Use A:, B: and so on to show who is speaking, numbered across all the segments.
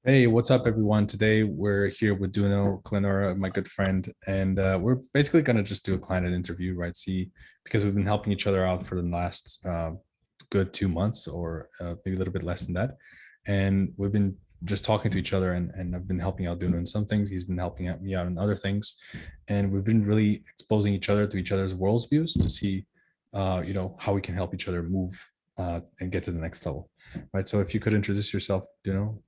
A: Hey, what's up, everyone? Today we're here with Duno Clenor, my good friend, and we're basically going to just do a client interview, right? See, because we've been helping each other out for the last good 2 months, or maybe a little bit less than that, and we've been just talking to each other, and I've been helping out Duno in some things. He's been helping out me out in other things, and we've been really exposing each other to each other's worldviews to see, how we can help each other move and get to the next level, right? So if you could introduce yourself, Duno.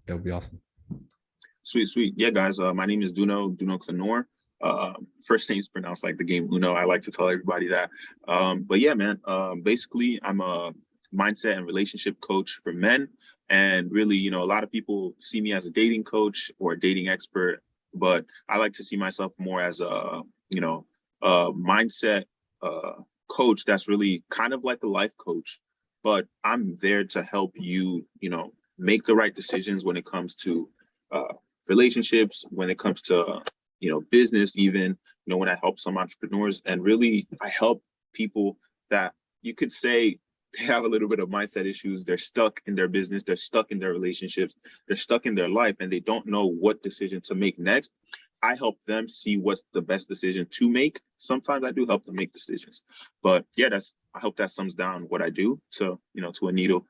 A: That would be awesome.
B: Sweet, sweet. Yeah, guys. My name is Duno Clenor. First name's pronounced like the game Uno. I like to tell everybody that. But yeah, man. Basically, I'm a mindset and relationship coach for men. And really, a lot of people see me as a dating coach or a dating expert, but I like to see myself more as a mindset coach that's really kind of like a life coach. But I'm there to help you, make the right decisions when it comes to uh, relationships, when it comes to business, even when I help some entrepreneurs. And really I help people that you could say they have a little bit of mindset issues. They're stuck in their business, they're stuck in their relationships, they're stuck in their life, and they don't know what decision to make next. I help them see what's the best decision to make. Sometimes I do help them make decisions, but yeah, that's I hope that sums down what I do to a needle.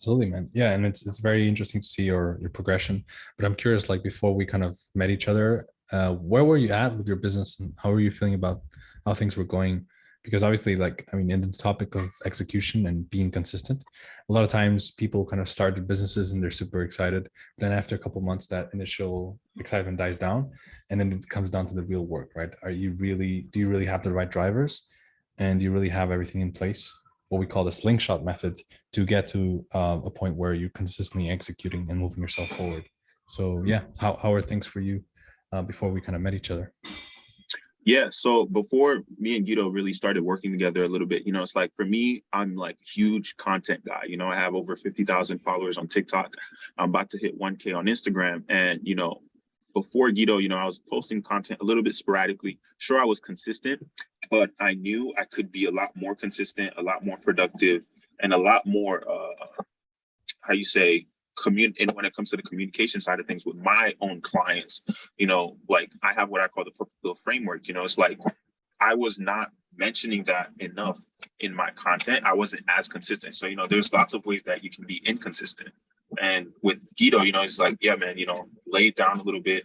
A: Absolutely, man. Yeah, and it's very interesting to see your progression. But I'm curious, like before we kind of met each other, where were you at with your business, and how were you feeling about how things were going? Because obviously, like I mean, in the topic of execution and being consistent, a lot of times people kind of start their businesses and they're super excited. But then after a couple of months, that initial excitement dies down, and then it comes down to the real work, right? Do you really have the right drivers, and do you really have everything in place? What we call the slingshot method to get to a point where you're consistently executing and moving yourself forward. So yeah, how are things for you before we kind of met each other?
B: Yeah, so before me and Guido really started working together a little bit, it's like for me, I'm like huge content guy. I have over 50,000 followers on TikTok. I'm about to hit 1K on Instagram. And, before Guido, I was posting content a little bit sporadically. Sure, I was consistent, but I knew I could be a lot more consistent, a lot more productive, and a lot more, how you say, and when it comes to the communication side of things with my own clients, like I have what I call the purple pill framework. It's like I was not mentioning that enough in my content. I wasn't as consistent. So, there's lots of ways that you can be inconsistent. And with Guido, it's like, yeah, man, lay it down a little bit,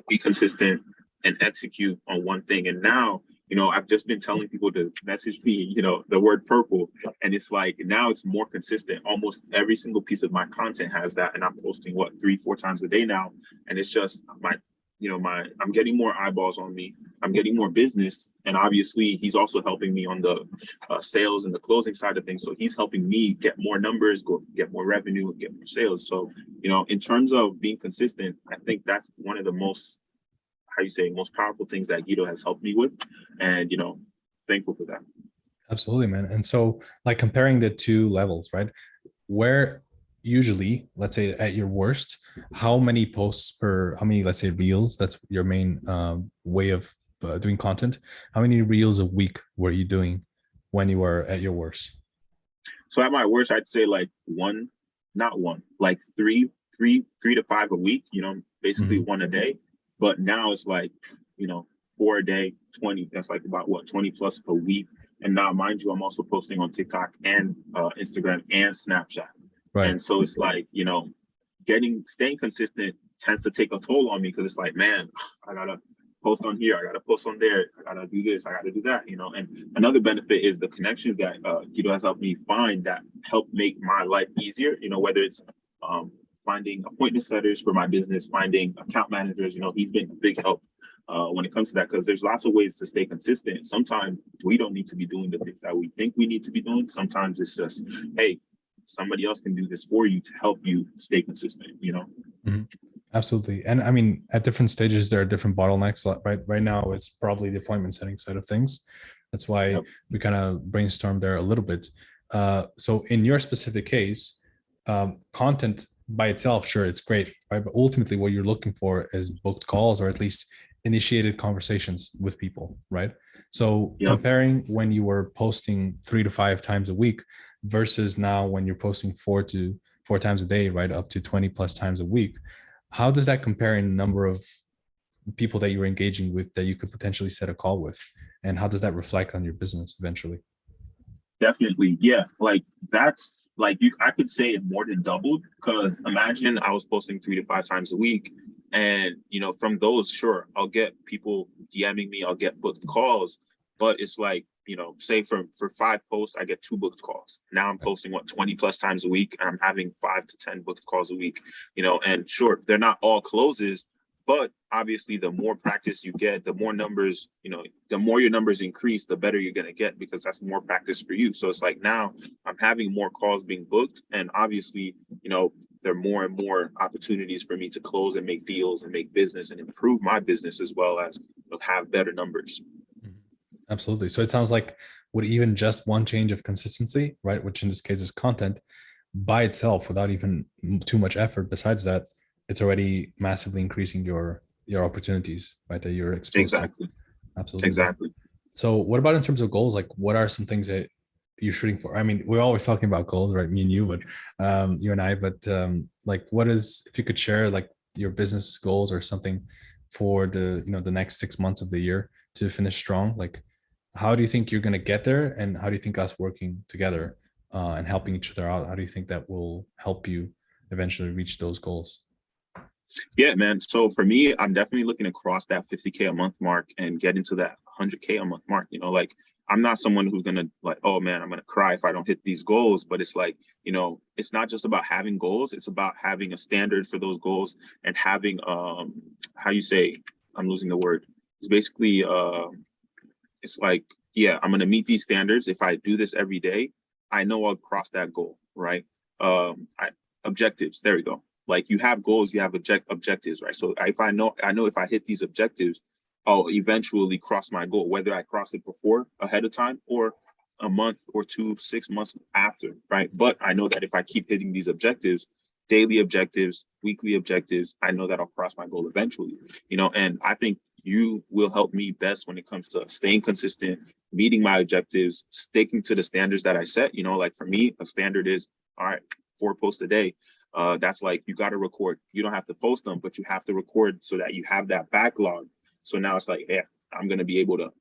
B: be consistent, and execute on one thing. And now, I've just been telling people to message me, the word purple. And it's like now it's more consistent. Almost every single piece of my content has that. And I'm posting what 3-4 times a day now. And it's just I'm getting more eyeballs on me. I'm getting more business. And obviously he's also helping me on the sales and the closing side of things. So he's helping me get more numbers, get more revenue, and get more sales. So, in terms of being consistent, I think that's one of the most, how you say, most powerful things that Guido has helped me with. And, thankful for that.
A: Absolutely, man. And so, like comparing the two levels, right? Where usually, let's say at your worst, how many posts per, how many, let's say reels, that's your main way of doing content. How many reels a week were you doing when you were at your worst?
B: So at my worst, I'd say like one, not one, like three to five a week, basically
A: Mhm.
B: one a day. But now it's like, you know, four a day, 20. That's like about what, 20 plus a week. And now, mind you, I'm also posting on TikTok and Instagram and Snapchat.
A: Right.
B: And so it's like, staying consistent tends to take a toll on me because it's like, man, I gotta post on here, I gotta post on there, I gotta do this, I gotta do that, And another benefit is the connections that Guido has helped me find that help make my life easier. Whether it's finding appointment setters for my business, finding account managers. He's been a big help when it comes to that because there's lots of ways to stay consistent. Sometimes we don't need to be doing the things that we think we need to be doing. Sometimes it's just, hey, somebody else can do this for you to help you stay consistent.
A: Mhm. Absolutely. And I mean, at different stages, there are different bottlenecks. Right now, it's probably the appointment setting side of things. That's why
B: Yep.
A: we kind of brainstorm there a little bit. So in your specific case, content by itself, sure, it's great, right? But ultimately, what you're looking for is booked calls or at least initiated conversations with people, right? So
B: Yep.
A: comparing when you were posting 3 to 5 times a week versus now when you're posting 4 times a day, right, up to 20 plus times a week. How does that compare in number of people that you're engaging with that you could potentially set a call with? And how does that reflect on your business eventually?
B: Definitely. Yeah. Like that's like you I could say it more than doubled because imagine I was posting 3 to 5 times a week. And from those, sure, I'll get people DMing me, I'll get booked calls, but it's like, say for 5 posts, I get 2 booked calls. Now I'm posting 20 plus times a week, and I'm having 5 to 10 booked calls a week, and sure, they're not all closes, but obviously, the more practice you get, the more numbers, the more your numbers increase, the better you're going to get because that's more practice for you. So it's like now I'm having more calls being booked. And obviously, there are more and more opportunities for me to close and make deals and make business and improve my business as well as have better numbers.
A: Absolutely. So it sounds like with even just one change of consistency, right, which in this case is content by itself without even too much effort, besides that, it's already massively increasing your opportunities, right, that you're exposed
B: Exactly.
A: to. Absolutely.
B: Exactly.
A: So what about in terms of goals? Like what are some things that you're shooting for? I mean, we're always talking about goals, right? Me and you, but you and I, but like what is, if you could share like your business goals or something for the next 6 months of the year to finish strong, like how do you think you're going to get there? And how do you think us working together and helping each other out, how do you think that will help you eventually reach those goals?
B: Yeah, man. So for me, I'm definitely looking to cross that 50K a month mark and get into that 100K a month mark. Like I'm not someone who's gonna like, oh man, I'm gonna cry if I don't hit these goals. But it's like, it's not just about having goals. It's about having a standard for those goals and having how you say, I'm losing the word. It's basically it's like, yeah, I'm gonna meet these standards. If I do this every day, I know I'll cross that goal, right? Objectives. There we go. Like you have goals, you have objectives, right? So if I know if I hit these objectives, I'll eventually cross my goal, whether I cross it before ahead of time or a month or 2, 6 months after, right? But I know that if I keep hitting these objectives, daily objectives, weekly objectives, I know that I'll cross my goal eventually, and I think you will help me best when it comes to staying consistent, meeting my objectives, sticking to the standards that I set. Like for me, a standard is, all right, 4 posts a day. That's like you got to record. You don't have to post them, but you have to record so that you have that backlog. So now it's like, yeah, I'm going to be able to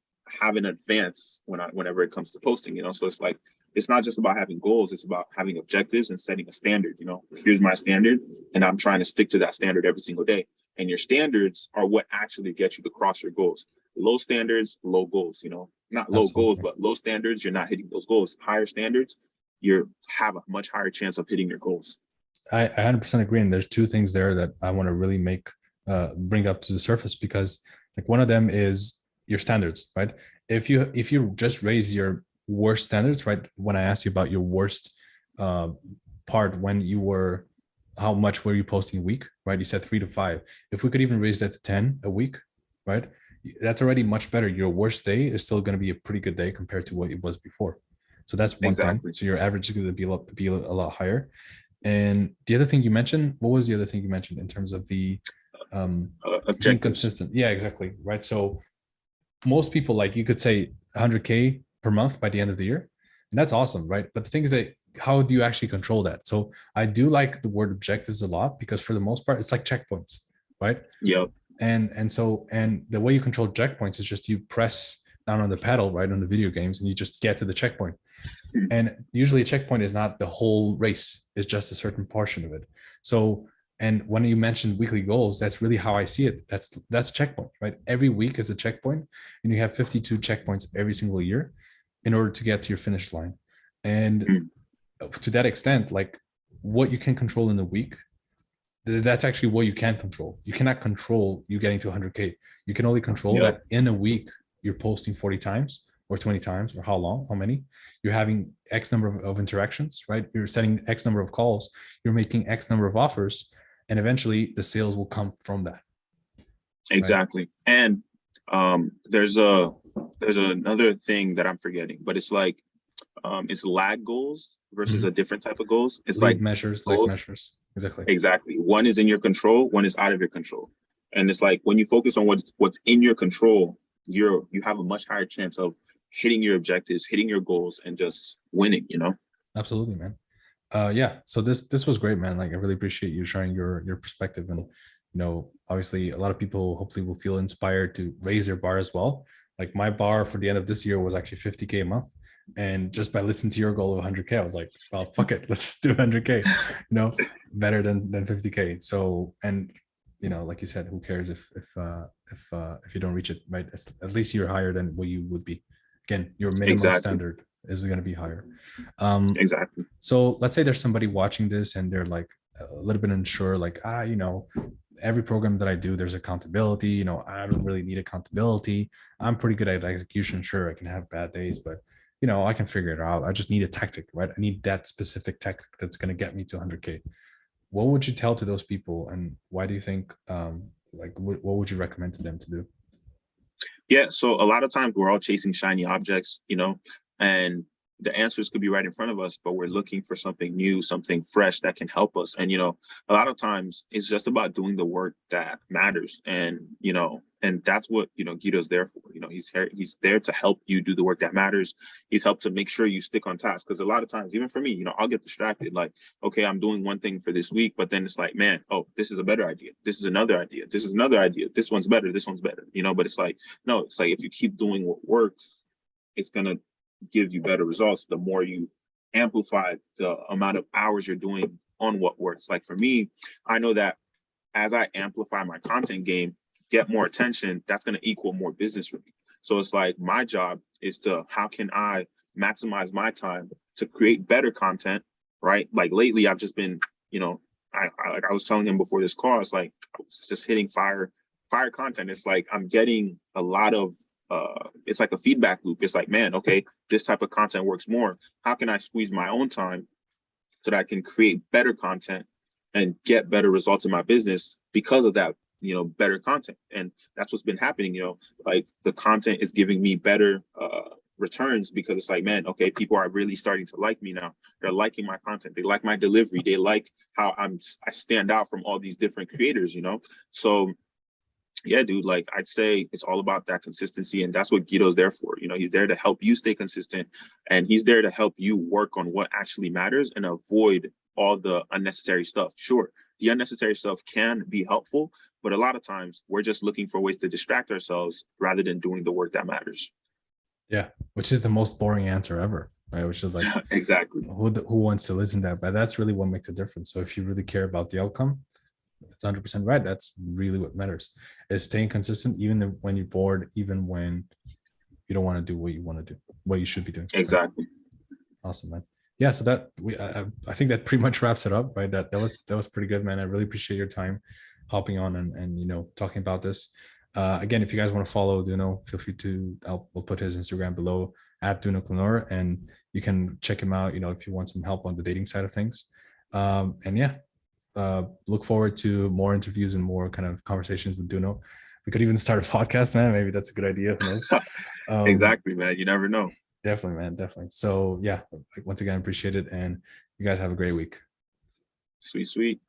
B: have an advance whenever it comes to posting, So it's like, it's not just about having goals. It's about having objectives and setting a standard, Here's my standard, and I'm trying to stick to that standard every single day. And your standards are what actually get you to cross your goals. Low standards, low goals, not low goals,
A: Absolutely.
B: but low standards, you're not hitting those goals. Higher standards, you have a much higher chance of hitting your goals.
A: I 100% agree. And there's two things there that I want to really bring up to the surface, because like one of them is your standards, right? If you just raise your worst standards, right? When I asked you about your worst uh, part, when you were, how much were you posting a week, right? You said 3 to 5. If we could even raise that to 10 a week, right? That's already much better. Your worst day is still going to be a pretty good day compared to what it was before. So that's one thing.
B: Exactly.
A: So your average is going to be a lot higher. And the other thing you mentioned, what was the other thing you mentioned in terms of the being
B: Objectives.
A: consistent? Yeah, exactly. Right. So most people, like you could say 100K per month by the end of the year. And that's awesome. Right. But the thing is that how do you actually control that? So I do like the word objectives a lot, because for the most part, it's like checkpoints, right?
B: Yep.
A: And the way you control checkpoints is just you press down on the pedal, right, on the video games, and you just get to the checkpoint. And usually a checkpoint is not the whole race, it's just a certain portion of it. So, and when you mentioned weekly goals, that's really how I see it. That's a checkpoint, right? Every week is a checkpoint, and you have 52 checkpoints every single year in order to get to your finish line. And to that extent, like what you can control in the week, that's actually what you can control. You cannot control you getting to 100K. You can only control
B: Yep.
A: that in a week you're posting 40 times or 20 times, or how many. You're having X number of interactions, right? You're setting X number of calls, you're making X number of offers, and eventually the sales will come from that. Right.
B: Exactly. And there's another thing that I'm forgetting, but it's like it's lag goals versus a
A: Mhm.
B: different type of goals. It's like
A: Lead measures, lag
B: goals.
A: measures. Exactly.
B: Exactly. One is in your control, one is out of your control. And it's like when you focus on what's in your control, you have a much higher chance of hitting your objectives, hitting your goals, and just winning,
A: Absolutely, man. Yeah, so this was great, man. Like I really appreciate you sharing your perspective. And obviously a lot of people hopefully will feel inspired to raise their bar as well. Like my bar for the end of this year was actually 50K a month, and just by listening to your goal of 100K, I was like, well, fuck it, let's just do 100K, better than 50K. So, and like you said, who cares if you don't reach it, right? At least you're higher than what you would be. Again, your minimum
B: Exactly.
A: standard is going to be higher. um
B: Exactly.
A: so let's say there's somebody watching this and they're like a little bit unsure, like, every program that I do, there's accountability. I don't really need accountability. I'm pretty good at execution. Sure, I can have bad days, but I can figure it out. I just need a tactic, right? I need that specific tactic that's going to get me to 100K. What would you tell to those people, and why do you think, what would you recommend to them to do?
B: Yeah. So a lot of times we're all chasing shiny objects, and the answers could be right in front of us, but we're looking for something new, something fresh that can help us. And, a lot of times it's just about doing the work that matters. And that's what, Guido's there for. He's there to help you do the work that matters. He's helped to make sure you stick on task. Because a lot of times, even for me, I'll get distracted. Like, okay, I'm doing one thing for this week, but then it's like, man, oh, this is a better idea. This is another idea. This is another idea. This one's better. This one's better. But it's like, no, it's like if you keep doing what works, it's gonna give you better results the more you amplify the amount of hours you're doing on what works. Like for me, I know that as I amplify my content game, get more attention, that's going to equal more business for me. So it's like my job is to how can I maximize my time to create better content, right? Like lately, I've just been, like I was telling him before this call, it's like I was just hitting fire content. It's like I'm getting a lot of it's like a feedback loop. It's like, man, okay, this type of content works more. How can I squeeze my own time so that I can create better content and get better results in my business because of that, better content? And that's what's been happening. Like the content is giving me better returns because it's like, man, okay, people are really starting to like me now. They're liking my content. They like my delivery. They like how I stand out from all these different creators. So yeah, dude, like I'd say it's all about that consistency, and that's what Guido's there for. He's there to help you stay consistent, and he's there to help you work on what actually matters and avoid all the unnecessary stuff. Sure, the unnecessary stuff can be helpful, but a lot of times we're just looking for ways to distract ourselves rather than doing the work that matters.
A: Yeah, which is the most boring answer ever, right? Which is like,
B: Exactly.
A: who wants to listen to that? But that's really what makes a difference. So if you really care about the outcome, it's 100% right. That's really what matters, is staying consistent even when you're bored, even when you don't want to do what you want to do, what you should be doing. Right?
B: Exactly.
A: Awesome, man. Yeah, so that I think that pretty much wraps it up, right? That was pretty good, man. I really appreciate your time hopping on and talking about this. Again, if you guys want to follow Duno, feel free to. We'll put his Instagram below at Duno Clenor, and you can check him out. If you want some help on the dating side of things. And yeah, look forward to more interviews and more kind of conversations with Duno. We could even start a podcast, man. Maybe that's a good idea. Who knows?
B: Exactly, man. You never know.
A: Definitely, man. Definitely. So yeah, once again, appreciate it. And you guys have a great week.
B: Sweet, sweet.